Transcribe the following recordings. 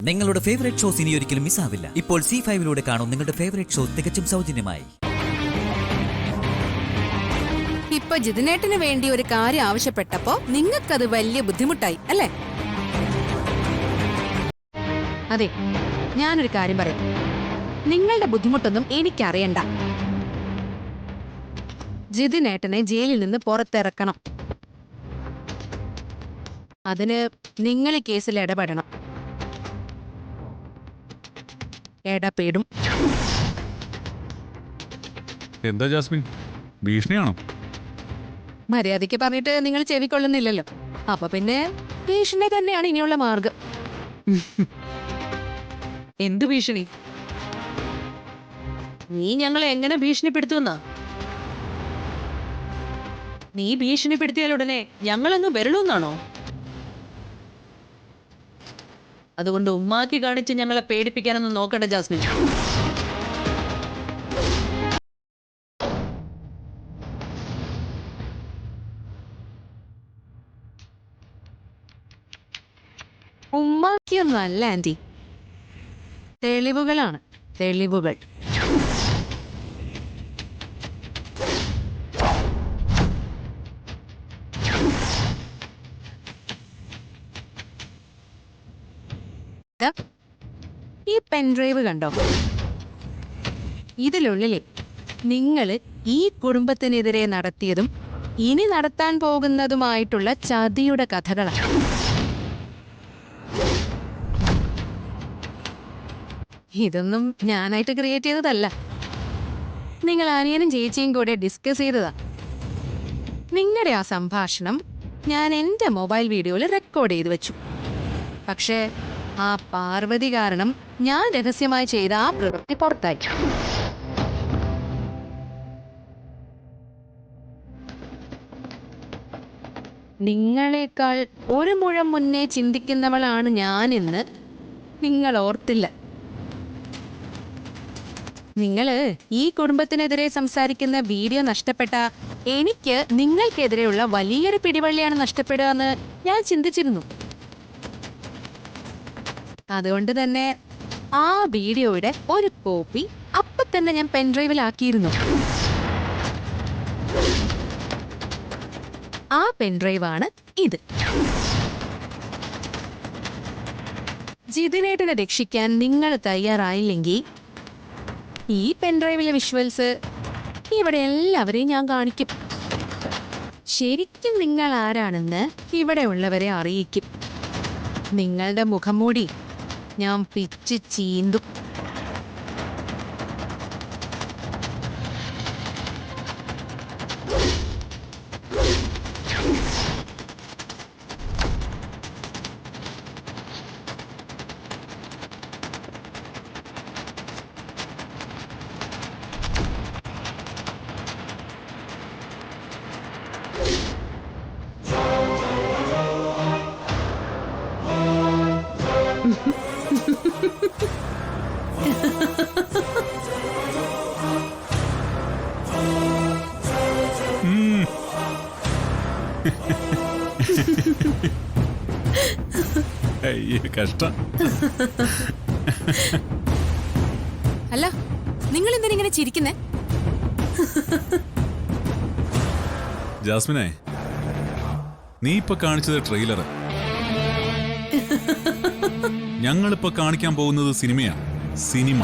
നിങ്ങളുടെ favourite shows ഇനി ഒരിക്കലും മിസ്സാവില്ല. ഇപ്പോൾ C5-ലൂടെ കാണും നിങ്ങളുടെ ഫേവറേറ്റ് ഷോ തികച്ചും സൗജന്യമായി. ഇപ്പൊ ജിതിനേട്ടന് വേണ്ടി ഒരു കാര്യം ആവശ്യപ്പെട്ടപ്പോ നിങ്ങൾക്കത് വലിയ ബുദ്ധിമുട്ടായി അല്ലേ? അതെ, ഞാനൊരു കാര്യം പറയാം. നിങ്ങളുടെ ബുദ്ധിമുട്ടൊന്നും എനിക്കറിയണ്ട. ജിതിനേട്ടനെ ജയിലിൽ നിന്ന് പുറത്തിറക്കണം. അതിന് നിങ്ങൾ ഈ കേസിൽ ഇടപെടണം. ഇടപെടും. എന്താ ജാസ്മിൻ, ഭീഷണിയാണോ? മര്യാദയ്ക്ക് പറഞ്ഞിട്ട് നിങ്ങൾ ചെവിക്കൊള്ളുന്നില്ലല്ലോ. അപ്പൊ പിന്നെ ഭീഷണി തന്നെയാണ് ഇനിയുള്ള മാർഗം. എന്തു ഭീഷണി? നീ ഞങ്ങളെ എങ്ങനെ ഭീഷണിപ്പെടുത്തുന്ന? നീ ഭീഷണിപ്പെടുത്തിയാലുടനെ ഞങ്ങളങ്ങ് വരളൂന്നാണോ? അതുകൊണ്ട് ഉമ്മാക്കി കാണിച്ച് ഞങ്ങളെ പേടിപ്പിക്കാനൊന്നും നോക്കണ്ട ജാസ്മിൻ. ഉമ്മാക്കിയൊന്നും അല്ല ആന്റി, തെളിവുകളാണ്, തെളിവുകൾ. ദാ, ഈ പെൻഡ്രൈവ് കണ്ടോ? ഇതിലുള്ളിലെ നിങ്ങള് ഈ കുടുംബത്തിനെതിരെ നടത്തിയതും ഇനി നടത്താൻ പോകുന്നതുമായിട്ടുള്ള ചതിയുടെ കഥകളാണ്. ഇതൊന്നും ഞാനായിട്ട് ക്രിയേറ്റ് ചെയ്തതല്ല. നിങ്ങൾ അനിയനും ചേച്ചിയും കൂടെ ഡിസ്കസ് ചെയ്തതാ. നിങ്ങളുടെ ആ സംഭാഷണം ഞാൻ എൻ്റെ മൊബൈൽ വീഡിയോയിൽ റെക്കോർഡ് ചെയ്ത് വെച്ചു. പക്ഷേ ആ പാർവതി കാരണം ഞാൻ രഹസ്യമായി ചെയ്ത ആ പ്രവൃത്തി പുറത്തായി. നിങ്ങളെക്കാൾ ഒരു മുഴം മുന്നേ ചിന്തിക്കുന്നവളാണ് ഞാനെന്ന് നിങ്ങൾ ഓർത്തില്ല. നിങ്ങള് ഈ കുടുംബത്തിനെതിരെ സംസാരിക്കുന്ന വീഡിയോ നഷ്ടപ്പെട്ട എനിക്ക് നിങ്ങൾക്കെതിരെയുള്ള വലിയൊരു പിടിവള്ളിയാണ് നഷ്ടപ്പെടുക എന്ന് ഞാൻ ചിന്തിച്ചിരുന്നു. അതുകൊണ്ട് തന്നെ ആ വീഡിയോയുടെ ഒരു കോപ്പി അപ്പൊ തന്നെ ഞാൻ പെൻഡ്രൈവിലാക്കിയിരുന്നു. ആ പെൻഡ്രൈവാണ് ഇത്. ജിതിനേട്ടനെ രക്ഷിക്കാൻ നിങ്ങൾ തയ്യാറായില്ലെങ്കിൽ ഈ പെൻഡ്രൈവിലെ വിഷ്വൽസ് ഇവിടെ എല്ലാവരെയും ഞാൻ കാണിക്കും. ശരിക്കും നിങ്ങൾ ആരാണെന്ന് ഇവിടെ ഉള്ളവരെ അറിയിക്കും. നിങ്ങളുടെ മുഖം മൂടി ഞാൻ പിച്ച് ചീന്തും. കഷ്ടം. അല്ല, നിങ്ങൾ എന്തിനിങ്ങനെ ചിരിക്കുന്നേ? ജാസ്മിനെ, നീ ഇപ്പൊ കാണിച്ചത് ട്രെയിലർ. ഞങ്ങളിപ്പോ കാണിക്കാൻ പോകുന്നത് സിനിമയാണ്. സിനിമ.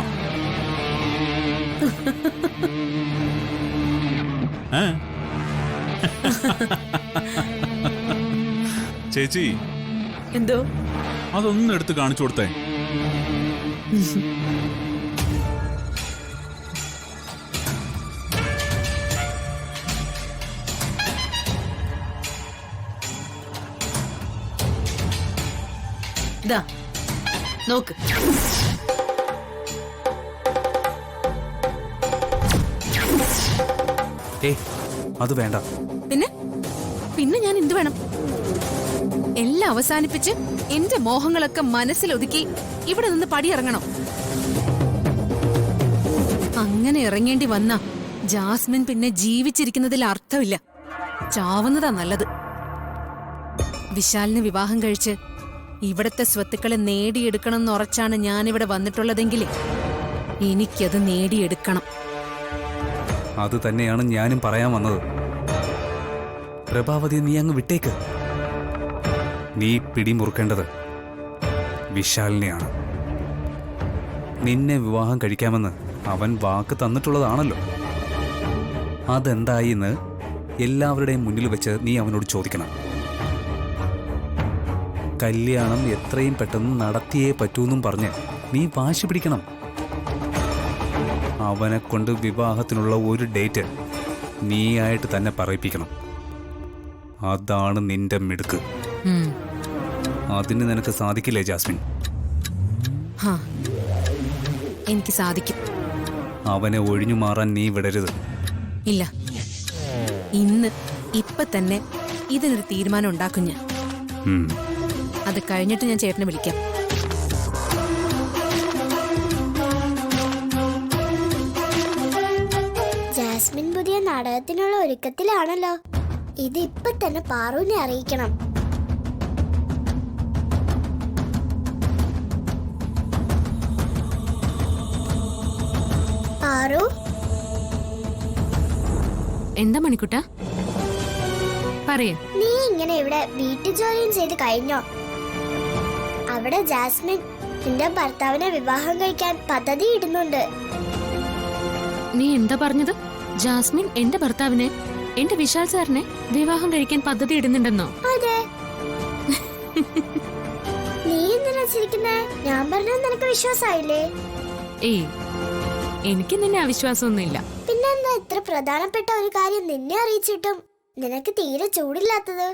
ചേച്ചി, എന്തോ അതൊന്നും എടുത്ത് കാണിച്ചു കൊടുത്തേ. ഇതാ നോക്ക്. അത് വേണ്ട. പിന്നെ പിന്നെ ഞാൻ എന്ത് വേണം? എല്ലാം അവസാനിപ്പിച്ച് എന്റെ മോഹങ്ങളൊക്കെ മനസ്സിലൊതുക്കി ഇവിടെ നിന്ന് പടിയിറങ്ങണം. അങ്ങനെ ഇറങ്ങേണ്ടി വന്ന ജാസ്മിൻ പിന്നെ ജീവിച്ചിരിക്കുന്നതിൽ അർത്ഥമില്ല. ചാവുന്നതാ നല്ലത്. വിശാലിന് വിവാഹം കഴിച്ച് ഇവിടത്തെ സ്വത്തുക്കളെ നേടിയെടുക്കണം എന്നുറച്ചാണ് ഞാനിവിടെ വന്നിട്ടുള്ളതെങ്കിൽ എനിക്കത് നേടിയെടുക്കണം. അത് തന്നെയാണ് ഞാനും പറയാൻ വന്നത്. പ്രഭാവതി, നീ അങ്ങ് വിട്ടേക്ക്. നീ പിടിമുറുക്കേണ്ടത് വിശാലിനെയാണ്. നിന്നെ വിവാഹം കഴിക്കാമെന്ന് അവൻ വാക്ക് തന്നിട്ടുള്ളതാണല്ലോ. അതെന്തായി എന്ന് എല്ലാവരുടെയും മുന്നിൽ വെച്ച് നീ അവനോട് ചോദിക്കണം. കല്യാണം എത്രയും പെട്ടെന്ന് നടത്തിയേ പറ്റൂന്നും പറഞ്ഞ് നീ വാശി പിടിക്കണം. അവനെ കൊണ്ട് വിവാഹത്തിനുള്ള ഒരു ഡേറ്റ് നീയായിട്ട് തന്നെ പറയിപ്പിക്കണം. അതാണ് നിന്റെ മിടുക്ക്. അതിന് നിനക്ക് സാധിക്കില്ലേ ജാസ്മിൻ? എനിക്ക് സാധിക്കും. അവനെ ഒഴിഞ്ഞു മാറാൻ നീ വിടരുത്. ഇല്ല, ഇപ്പൊ തന്നെ ഇതിനൊരു തീരുമാനം ഉണ്ടാക്കും ഞാൻ. അത് കഴിഞ്ഞിട്ട് ഞാൻ ചേട്ടനെ വിളിക്കാം. ജാസ്മിൻ പുതിയ നാടകത്തിനുള്ള ഒരുക്കത്തിലാണല്ലോ. ഇത് ഇപ്പൊ തന്നെ പാറുവിനെ അറിയിക്കണം. പാറു, എന്താ മണിക്കുട്ട പറയേ? നീ ഇങ്ങനെ ഇവിടെ വീട്ടു ജോലിയും ചെയ്ത് കഴിഞ്ഞോ? അവിടെ ജാസ്മിൻ നിന്റെ ഭർത്താവിനെ വിവാഹം കഴിക്കാൻ പദ്ധതി ഇടുന്നുണ്ട്. നീ എന്താ പറഞ്ഞത്? ജാസ്മിൻ എന്റെ ഭർത്താവിനെ, എന്റെ വിശാൽ സാറിനെ വിവാഹം കഴിക്കാൻ പദ്ധതി ഇടുന്നുണ്ടെന്നോ? അതെ. നീ എന്തിനാ ചിരിക്കുന്നേ? ഞാൻ പറഞ്ഞത് നിനക്ക് വിശ്വാസായില്ലേ? ഏയ്, എനിക്ക് നിന്നെ അവിശ്വാസമൊന്നുമില്ല. പിന്നെന്താ ഇത്ര പ്രധാനപ്പെട്ട ഒരു കാര്യം നിന്നെ അറിയിച്ചിട്ടും നിനക്ക് തീരെ ചൂടില്ലാത്തത്?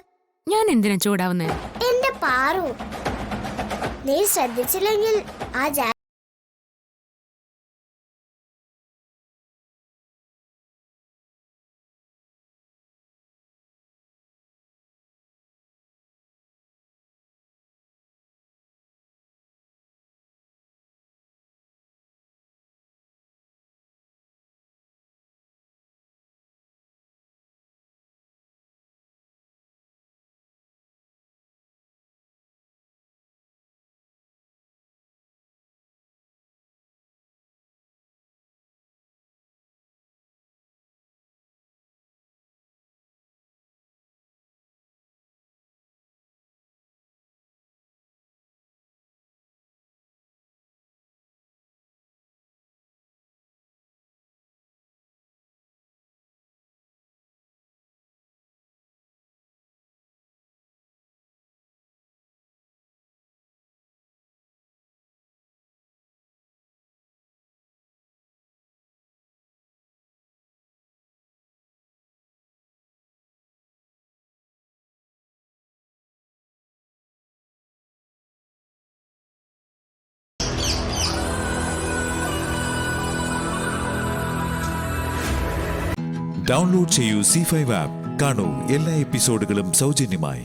ഞാൻ എന്തിനാ ചൂടാവുന്നേ? എന്റെ പാറു, നീ ശ്രദ്ധിച്ചില്ലെങ്കിൽ ആ ഡൗൺലോഡ് ചെയ്യൂ C5 ആപ്പ്. കാണൂ എല്ലാ എപ്പിസോഡുകളും സൗജന്യമായി.